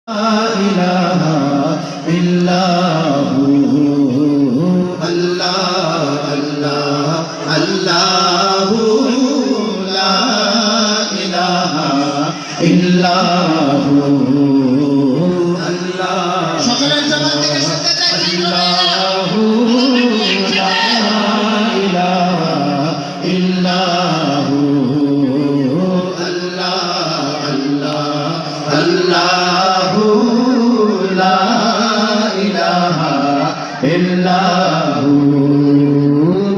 ইলাহা ইল্লাহু আল্লাহ আল্লাহ আল্লাহু লা ইলাহা ইল্লাহু আল্লাহ সকলের জবান থেকে শুনতে চাই আল্লাহু লা ইলাহা ইল্লাহু আল্লাহ আল্লাহ আল্লাহু লা ইলাহা ইল্লাহু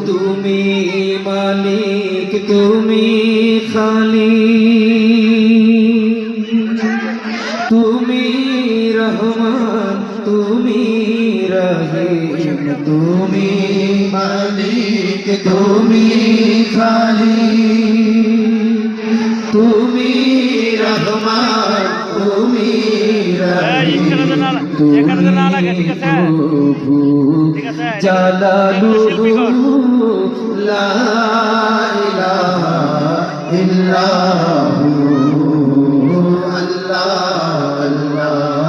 তুমি মালিক তুমি খালিক তুমি রহমান তুমি রহিম তুমি মালিক তুমি খালিক তুমি রহমান তুমি রহিম তুমি প্রভু জালালুহু লা ইলাহা ইল্লাহু আল্লাহ আল্লাহ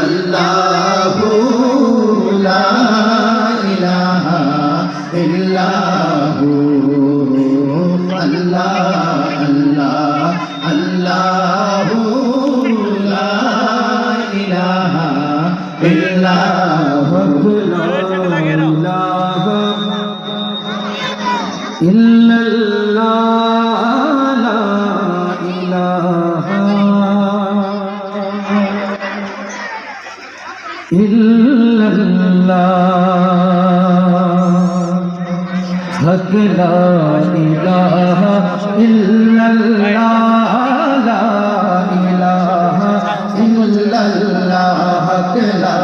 আল্লাহু লা ইলাহা ইল্লাহু আল্লাহ আল্লাহ আল্লাহু লা ইলাহা ইল্লাহু ইল্লাল্লাহ লা ইলাহা ইল্লাল্লাহ হক লা ইলাহা ইল্লাল্লাহ লা ইলাহা ইল্লাল্লাহ হক লা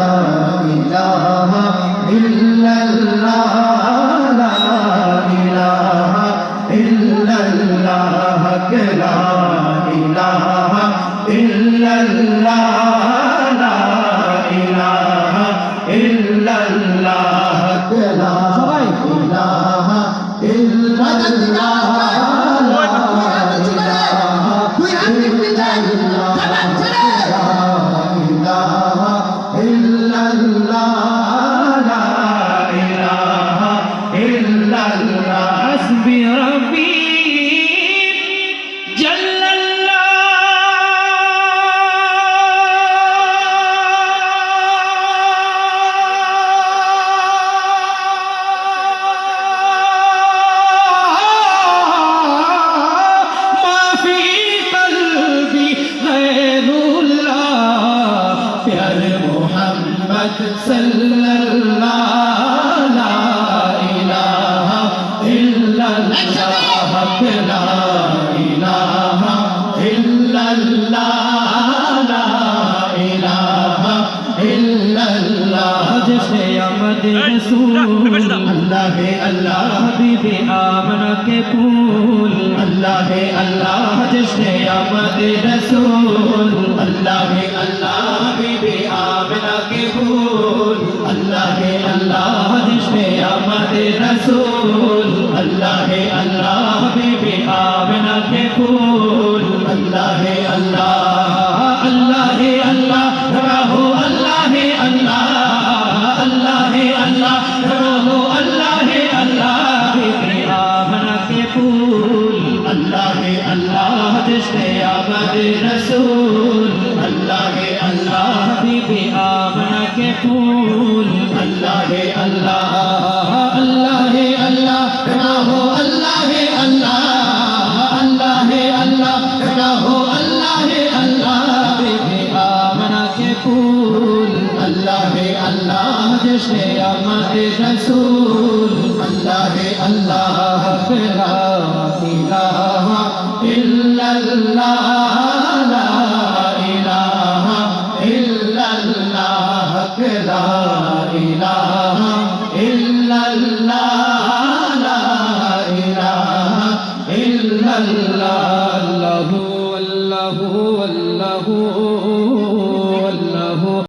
ইলাহা ইল্লাল্লাহ লা ইলাহা ইল্লাল্লাহ হক লা ইলাহা ইল্লাল্লাহ লা ইলাহা ইল্লাল্লাহ হক লা সবাই ইলাহা ইল্লাল্লাহ حسبي ربي جل ما في قلبي غير الله प्यार मोहम्मद सल्लल्लाहु ला इलाहा इल्लल्लाह ला इलाहा इल्लल्लाह ला इलाहा इल्लल्लाह जैसे अहमद रसूल अल्लाह है अल्लाह हबीबे आमना के फूल अल्लाह है अल्लाह जैसे अहमद रसूल अल्लाह है अल्लाह हबीबे आमना के फूल अल्लाह है अल्लाह जैसे अहमद रसूल अल्लाह है अल्लाह हबीबे आमना के फूल अल्लाह है अल्लाह अल्लाह है अल्लाह रहो अल्लाह है अल्लाह अल्लाह है अल्लाह रहो अल्लाह है अल्लाह हबीबे आमना के फूल अल्लाह है अल्लाह जिसने आमद रसूल अल्लाह है अल्लाह हबीबे आमना के फूल अल्लाह है अल्लाह अल्लाह है अल्लाह रहो अल्लाह है अल्लाह अल्लाह है अल्लाह रहो अल्लाह है अल्लाह हबीबे आमना के फूल अल्लाह है अल्लाह जिसने आमद रसूल अल्लाह है अल्लाह ला इलाहा इल्लल्लाह ला इलाहा इल्लल्लाह ला इलाहा इल्लल्लाह ला इलाहा इल्लल्लाह